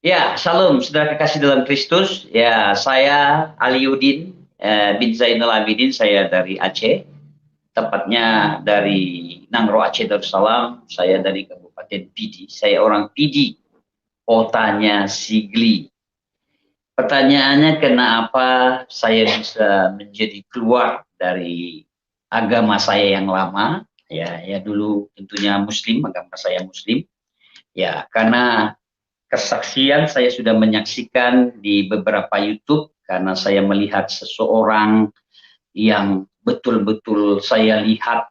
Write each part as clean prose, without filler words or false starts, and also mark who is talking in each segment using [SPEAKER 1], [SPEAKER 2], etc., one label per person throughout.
[SPEAKER 1] Ya, salam saudara kekasih dalam Kristus. Ya, saya Aliuddin bin Zainal Abidin. Saya dari Aceh, tepatnya dari Nangro Aceh Darussalam. Saya dari Kabupaten Pidi. Saya orang Pidi, kotanya Sigli. Pertanyaannya, kenapa saya bisa menjadi keluar dari agama saya yang lama? Ya, dulu tentunya Muslim, agama saya Muslim. Ya, karena kesaksian saya sudah menyaksikan di beberapa YouTube karena saya melihat seseorang yang betul-betul saya lihat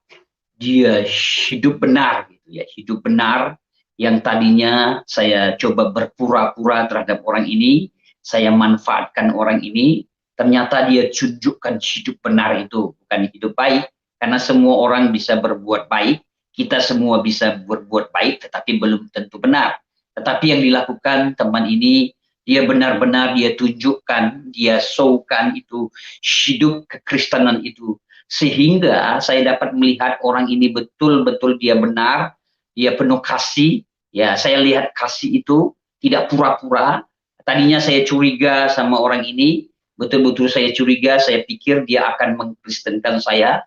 [SPEAKER 1] dia hidup benar gitu ya, hidup benar yang tadinya saya coba berpura-pura terhadap orang ini, saya manfaatkan orang ini, ternyata dia tunjukkan hidup benar itu bukan hidup baik karena semua orang bisa berbuat baik, kita semua bisa berbuat baik tetapi belum tentu benar. Tetapi yang dilakukan teman ini dia benar-benar dia tunjukkan, dia showkan itu hidup kekristenan itu sehingga saya dapat melihat orang ini betul-betul dia benar, dia penuh kasih. Ya, saya lihat kasih itu tidak pura-pura. Tadinya saya curiga sama orang ini, betul-betul saya curiga, saya pikir dia akan mengkristenkan saya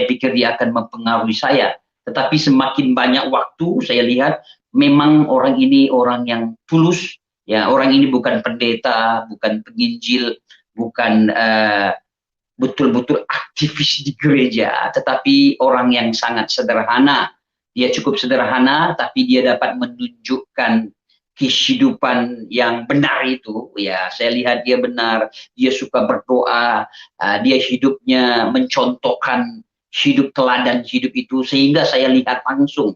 [SPEAKER 1] pikir dia akan mempengaruhi saya. Tetapi semakin banyak waktu saya lihat memang orang ini orang yang tulus, ya orang ini bukan pendeta, bukan penginjil, bukan betul-betul aktivis di gereja, tetapi orang yang sangat sederhana. Dia cukup sederhana, tapi dia dapat menunjukkan kehidupan yang benar itu. Ya, saya lihat dia benar, dia suka berdoa, dia hidupnya mencontohkan hidup teladan hidup itu, sehingga saya lihat langsung.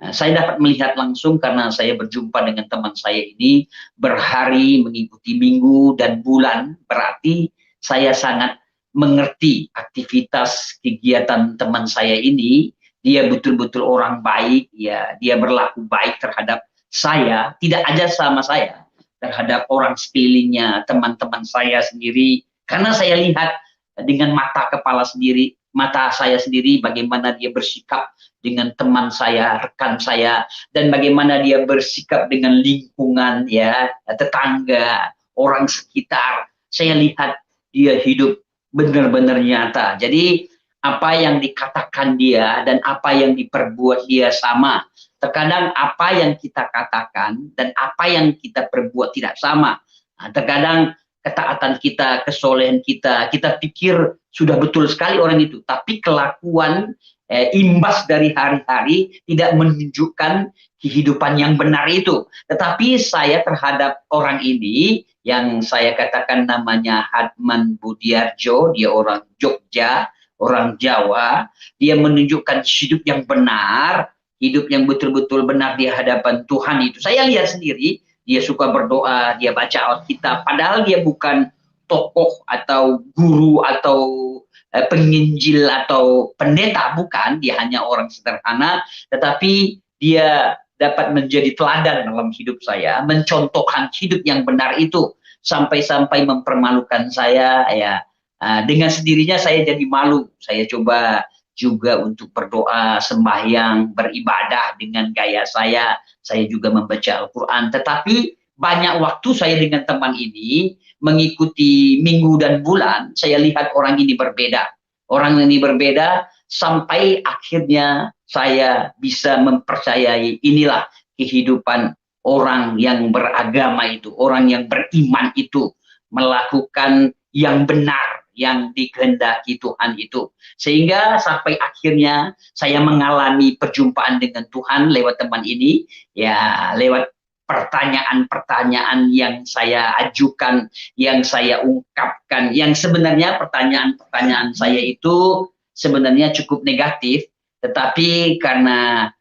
[SPEAKER 1] Saya dapat melihat langsung karena saya berjumpa dengan teman saya ini berhari mengikuti minggu dan bulan, berarti saya sangat mengerti aktivitas kegiatan teman saya ini. Dia betul-betul orang baik, ya dia berlaku baik terhadap saya, tidak aja sama saya, terhadap orang sekelilingnya, teman-teman saya sendiri, karena saya lihat dengan mata kepala sendiri, mata saya sendiri bagaimana dia bersikap dengan teman saya, rekan saya, dan bagaimana dia bersikap dengan lingkungan, ya tetangga, orang sekitar. Saya lihat dia hidup benar-benar nyata. Jadi apa yang dikatakan dia dan apa yang diperbuat dia sama. Terkadang apa yang kita katakan dan apa yang kita perbuat tidak sama. Nah, terkadang ketaatan kita, kesolehan kita, kita pikir sudah betul sekali orang itu, tapi kelakuan imbas dari hari-hari tidak menunjukkan kehidupan yang benar itu. Tetapi saya terhadap orang ini yang saya katakan namanya Hadman Budiarjo, dia orang Jogja, orang Jawa, dia menunjukkan hidup yang benar, hidup yang betul-betul benar di hadapan Tuhan itu. Saya lihat sendiri, dia suka berdoa, dia baca Alkitab, padahal dia bukan tokoh atau guru atau penginjil atau pendeta, bukan, dia hanya orang sederhana, tetapi dia dapat menjadi teladan dalam hidup saya, mencontohkan hidup yang benar itu, sampai-sampai mempermalukan saya. Ya, dengan sendirinya saya jadi malu. Saya coba juga untuk berdoa, sembahyang, beribadah dengan gaya saya juga membaca Al-Quran, tetapi banyak waktu saya dengan teman ini mengikuti minggu dan bulan, saya lihat orang ini berbeda. Orang ini berbeda sampai akhirnya saya bisa mempercayai inilah kehidupan orang yang beragama itu, orang yang beriman itu, melakukan yang benar, yang dikehendaki Tuhan itu. Sehingga sampai akhirnya saya mengalami perjumpaan dengan Tuhan lewat teman ini, ya lewat pertanyaan-pertanyaan yang saya ajukan, yang saya ungkapkan, yang sebenarnya pertanyaan-pertanyaan saya itu sebenarnya cukup negatif, tetapi karena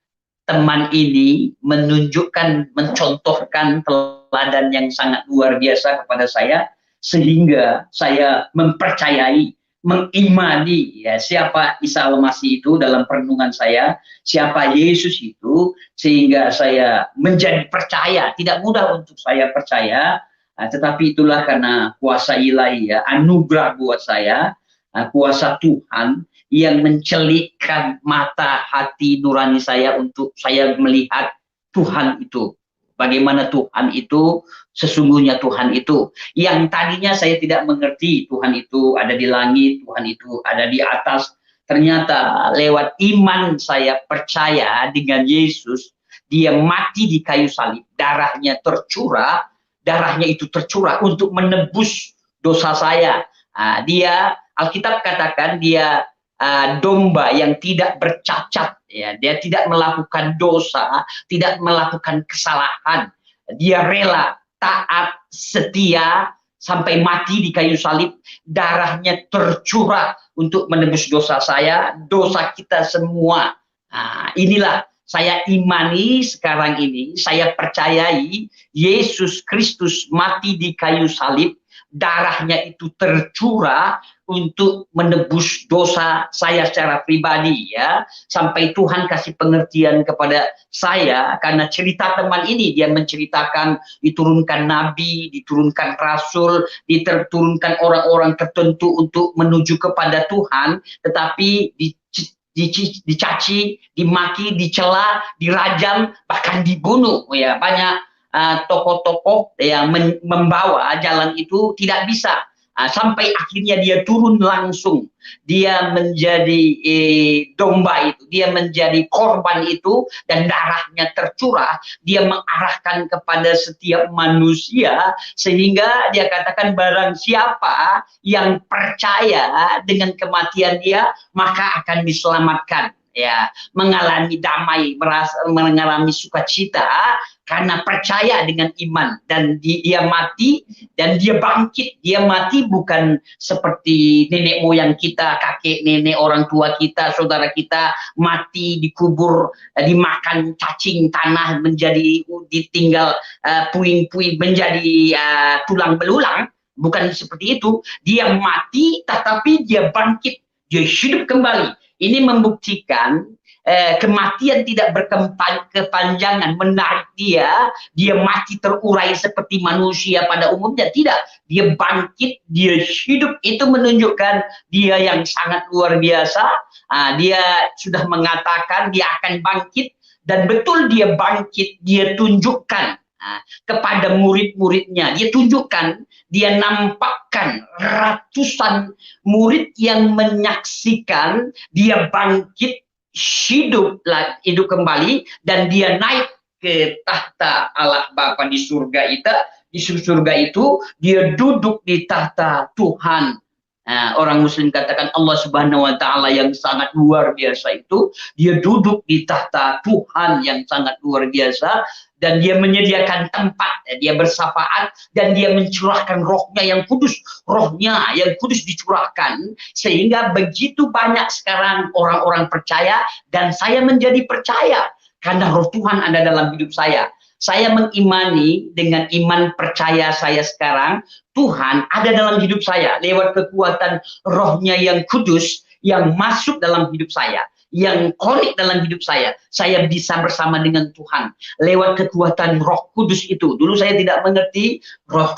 [SPEAKER 1] teman ini menunjukkan, mencontohkan teladan yang sangat luar biasa kepada saya, sehingga saya mempercayai, mengimani ya siapa Isa Al-Masih itu dalam perenungan saya, siapa Yesus itu, sehingga saya menjadi percaya. Tidak mudah untuk saya percaya, tetapi itulah karena kuasa ilahi, ya, anugerah buat saya, kuasa Tuhan yang mencelikkan mata hati nurani saya untuk saya melihat Tuhan itu bagaimana Tuhan itu, sesungguhnya Tuhan itu. Yang tadinya saya tidak mengerti Tuhan itu ada di langit, Tuhan itu ada di atas. Ternyata lewat iman saya percaya dengan Yesus, dia mati di kayu salib, darahnya itu tercurah untuk menebus dosa saya. Dia, Alkitab katakan dia domba yang tidak bercacat, ya, dia tidak melakukan dosa, tidak melakukan kesalahan, dia rela, taat, setia sampai mati di kayu salib, darahnya tercurah untuk menebus dosa saya, dosa kita semua. Inilah saya imani sekarang ini, saya percayai Yesus Kristus mati di kayu salib, darahnya itu tercurah untuk menebus dosa saya secara pribadi, ya, sampai Tuhan kasih pengertian kepada saya. Karena cerita teman ini, dia menceritakan diturunkan nabi, diturunkan rasul, diturunkan orang-orang tertentu untuk menuju kepada Tuhan, tetapi dicaci, dimaki, dicela, dirajam, bahkan dibunuh, ya. Banyak tokoh-tokoh yang membawa jalan itu tidak bisa, sampai akhirnya dia turun langsung, dia menjadi domba itu, dia menjadi korban itu, dan darahnya tercurah, dia mengarahkan kepada setiap manusia, sehingga dia katakan barang siapa yang percaya dengan kematian dia, maka akan diselamatkan, ya, mengalami damai, mengalami sukacita karena percaya dengan iman. Dan dia mati dan dia bangkit. Dia mati bukan seperti nenek moyang kita, kakek nenek orang tua kita, saudara kita mati dikubur, dimakan cacing tanah, menjadi ditinggal puing-puing, menjadi tulang belulang. Bukan seperti itu. Dia mati tetapi dia bangkit, dia hidup kembali. Ini membuktikan kematian tidak berkepanjangan menarik dia mati terurai seperti manusia pada umumnya, tidak. Dia bangkit, dia hidup, itu menunjukkan dia yang sangat luar biasa. Dia sudah mengatakan dia akan bangkit, dan betul dia bangkit. Dia tunjukkan kepada murid-muridnya, dia tunjukkan, dia nampakkan ratusan murid yang menyaksikan dia bangkit, hidup kembali, dan dia naik ke tahta Allah Bapa di surga itu. Di surga itu dia duduk di tahta Tuhan. Orang Muslim katakan Allah Subhanahu Wa Taala yang sangat luar biasa itu, dia duduk di tahta Tuhan yang sangat luar biasa, dan dia menyediakan tempat, dia bersafaat, dan dia mencurahkan rohnya yang kudus. Rohnya yang kudus dicurahkan, sehingga begitu banyak sekarang orang-orang percaya, dan saya menjadi percaya karena roh Tuhan ada dalam hidup saya. Saya mengimani dengan iman percaya saya sekarang, Tuhan ada dalam hidup saya lewat kekuatan rohnya yang kudus yang masuk dalam hidup saya, yang konik dalam hidup saya. Saya bisa bersama dengan Tuhan lewat kekuatan roh kudus itu. Dulu saya tidak mengerti roh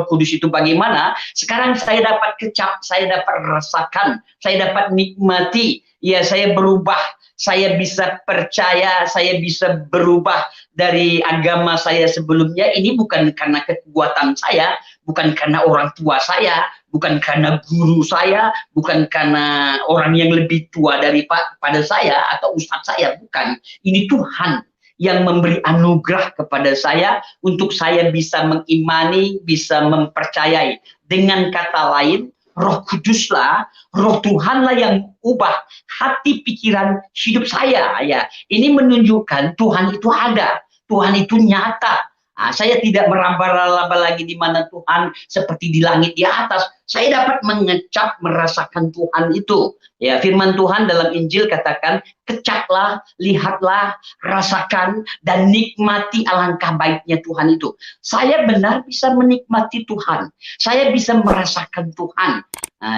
[SPEAKER 1] kudus itu bagaimana. Sekarang saya dapat kecap, saya dapat rasakan, saya dapat nikmati. Ya, saya berubah, saya bisa percaya, saya bisa berubah dari agama saya sebelumnya. Ini bukan karena kekuatan saya, bukan karena orang tua saya, bukan karena guru saya, bukan karena orang yang lebih tua daripada saya atau ustadz saya, bukan. Ini Tuhan yang memberi anugerah kepada saya untuk saya bisa mengimani, bisa mempercayai. Dengan kata lain, Roh Kuduslah, Roh Tuhanlah yang ubah hati pikiran hidup saya, ya. Ini menunjukkan Tuhan itu ada, Tuhan itu nyata. Saya tidak meraba-raba lagi di mana Tuhan, seperti di langit di atas. Saya dapat mengecap, merasakan Tuhan itu. Ya, firman Tuhan dalam Injil katakan, kecaplah, lihatlah, rasakan, dan nikmati alangkah baiknya Tuhan itu. Saya benar bisa menikmati Tuhan. Saya bisa merasakan Tuhan.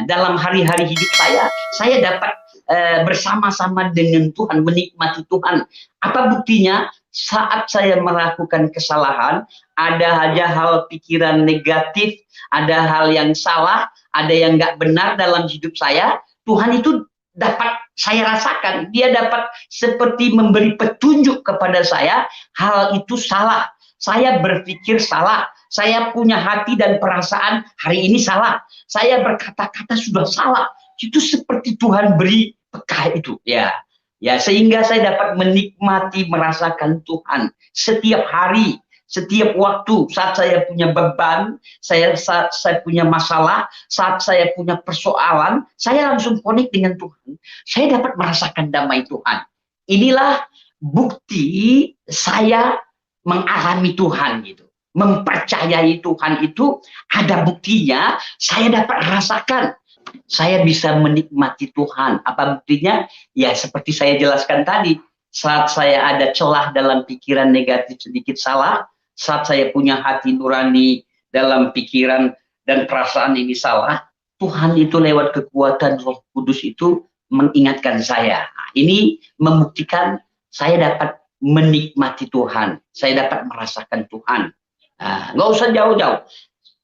[SPEAKER 1] Dalam hari-hari hidup saya dapat bersama-sama dengan Tuhan, menikmati Tuhan. Apa buktinya? Saat saya melakukan kesalahan, ada aja hal pikiran negatif, ada hal yang salah, ada yang nggak benar dalam hidup saya, Tuhan itu dapat saya rasakan. Dia dapat seperti memberi petunjuk kepada saya, hal itu salah. saya berpikir salah, saya punya hati dan perasaan hari ini salah, saya berkata-kata sudah salah. Itu seperti Tuhan beri peka itu, ya. Ya, sehingga saya dapat menikmati, merasakan Tuhan setiap hari, setiap waktu. Saat saya punya beban, saat saya punya masalah, saat saya punya persoalan, saya langsung connect dengan Tuhan. Saya dapat merasakan damai Tuhan. Inilah bukti saya mengalami Tuhan gitu. Mempercayai Tuhan itu ada buktinya, saya dapat rasakan. Saya bisa menikmati Tuhan. Apa buktinya? Ya seperti saya jelaskan tadi. Saat saya ada celah dalam pikiran negatif sedikit salah, saat saya punya hati nurani dalam pikiran dan perasaan ini salah, Tuhan itu lewat kekuatan Roh Kudus itu mengingatkan saya. Ini membuktikan saya dapat menikmati Tuhan. Saya dapat merasakan Tuhan. Nggak usah jauh-jauh.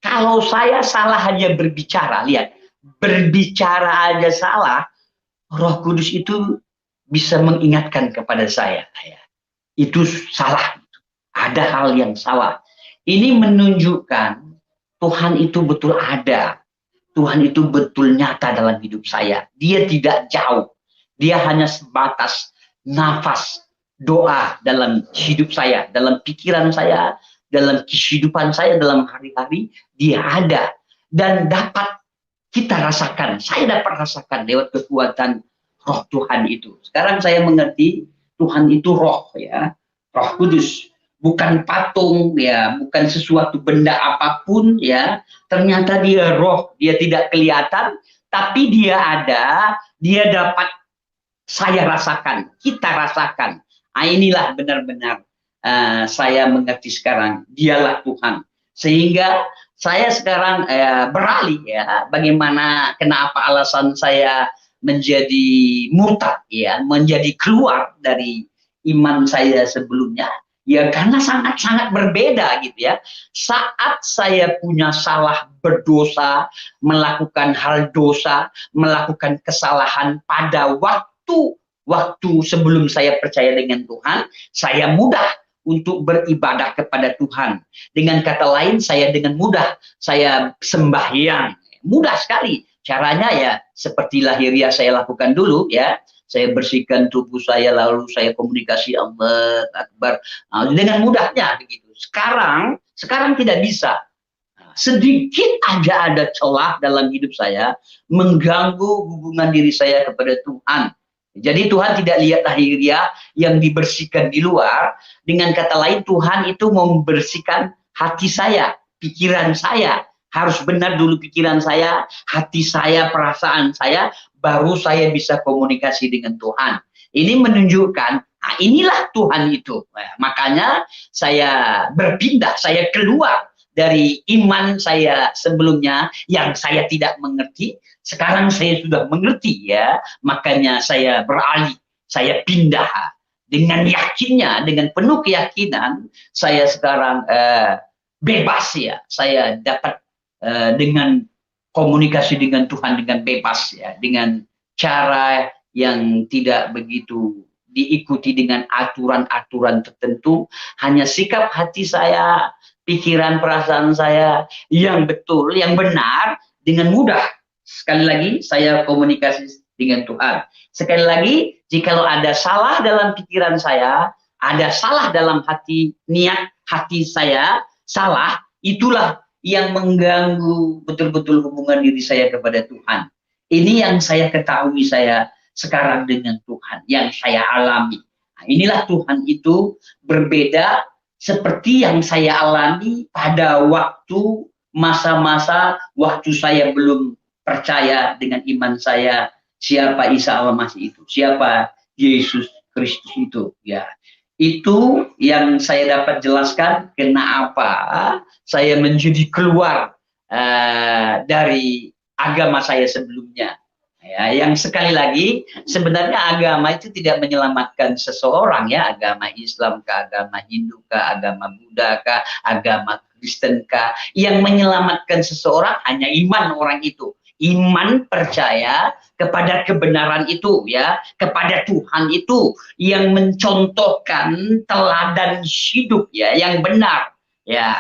[SPEAKER 1] Kalau saya salah hanya berbicara, lihat. Berbicara aja salah, Roh Kudus itu bisa mengingatkan kepada saya. Itu salah. Ada hal yang salah. Ini menunjukkan Tuhan itu betul ada. Tuhan itu betul nyata dalam hidup saya. Dia tidak jauh. Dia hanya sebatas nafas doa dalam hidup saya, dalam pikiran saya, dalam kehidupan saya, dalam hari-hari. Dia ada. Dan dapat kita rasakan. Saya dapat rasakan lewat kekuatan Roh Tuhan itu. Sekarang saya mengerti Tuhan itu roh, ya. Roh Kudus. Bukan patung, ya, bukan sesuatu benda apapun, ya. Ternyata dia roh, dia tidak kelihatan, tapi dia ada, dia dapat saya rasakan, kita rasakan. Inilah benar-benar saya mengerti sekarang, dialah Tuhan. Sehingga saya sekarang beralih, ya, bagaimana, kenapa alasan saya menjadi murtad, ya, menjadi keluar dari iman saya sebelumnya. Ya karena sangat-sangat berbeda gitu ya. Saat saya punya salah, berdosa, melakukan hal dosa, melakukan kesalahan pada waktu sebelum saya percaya dengan Tuhan, saya mudah untuk beribadah kepada Tuhan. Dengan kata lain, saya dengan mudah saya sembahyang. Mudah sekali. Caranya ya seperti lahiriah saya lakukan dulu, ya. Saya bersihkan tubuh saya, lalu saya komunikasi Allah Akbar. Dengan mudahnya begitu. Sekarang tidak bisa. Sedikit aja ada celah dalam hidup saya mengganggu hubungan diri saya kepada Tuhan. Jadi Tuhan tidak lihat lahiriah yang dibersihkan di luar. Dengan kata lain, Tuhan itu membersihkan hati saya, pikiran saya. Harus benar dulu pikiran saya, hati saya, perasaan saya, baru saya bisa komunikasi dengan Tuhan. Ini menunjukkan, inilah Tuhan itu. Makanya saya berpindah, saya keluar dari iman saya sebelumnya yang saya tidak mengerti. Sekarang saya sudah mengerti, ya. Makanya saya beralih, saya pindah dengan yakinnya, dengan penuh keyakinan. Saya sekarang bebas, ya. Saya dapat dengan komunikasi dengan Tuhan dengan bebas, ya, dengan cara yang tidak begitu diikuti dengan aturan-aturan tertentu, hanya sikap hati saya, pikiran perasaan saya yang betul, yang benar, dengan mudah. Sekali lagi saya komunikasi dengan Tuhan. Sekali lagi, jikalau ada salah dalam pikiran saya, ada salah dalam hati, niat hati saya salah, itulah yang mengganggu betul-betul hubungan diri saya kepada Tuhan. Ini yang saya ketahui saya sekarang dengan Tuhan, yang saya alami. Inilah Tuhan itu berbeda seperti yang saya alami pada waktu masa-masa waktu saya belum percaya dengan iman saya siapa Isa Al-Masih itu, siapa Yesus Kristus itu, ya. Itu yang saya dapat jelaskan kenapa saya menjadi keluar dari agama saya sebelumnya. Ya, yang sekali lagi sebenarnya agama itu tidak menyelamatkan seseorang, ya. Agama Islam kah, agama Hindu kah, agama Buddha kah, agama Kristen kah. Yang menyelamatkan seseorang hanya iman orang itu. iman percaya kepada kebenaran itu, ya, kepada Tuhan itu yang mencontohkan teladan hidup, ya, yang benar, ya,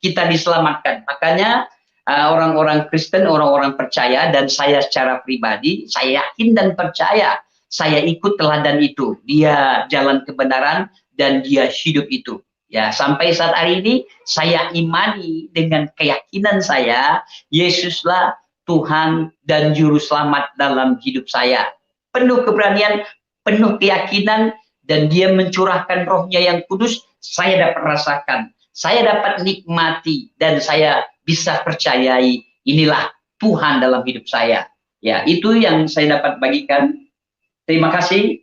[SPEAKER 1] kita diselamatkan. Makanya orang-orang Kristen, orang-orang percaya, dan saya secara pribadi, saya yakin dan percaya, saya ikut teladan itu. Dia jalan kebenaran dan dia hidup itu. Ya, sampai saat hari ini saya imani dengan keyakinan saya, Yesuslah Tuhan dan Juru Selamat dalam hidup saya. Penuh keberanian, penuh keyakinan, dan dia mencurahkan rohnya yang kudus, saya dapat rasakan. Saya dapat nikmati dan saya bisa percayai inilah Tuhan dalam hidup saya. Ya, itu yang saya dapat bagikan. Terima kasih.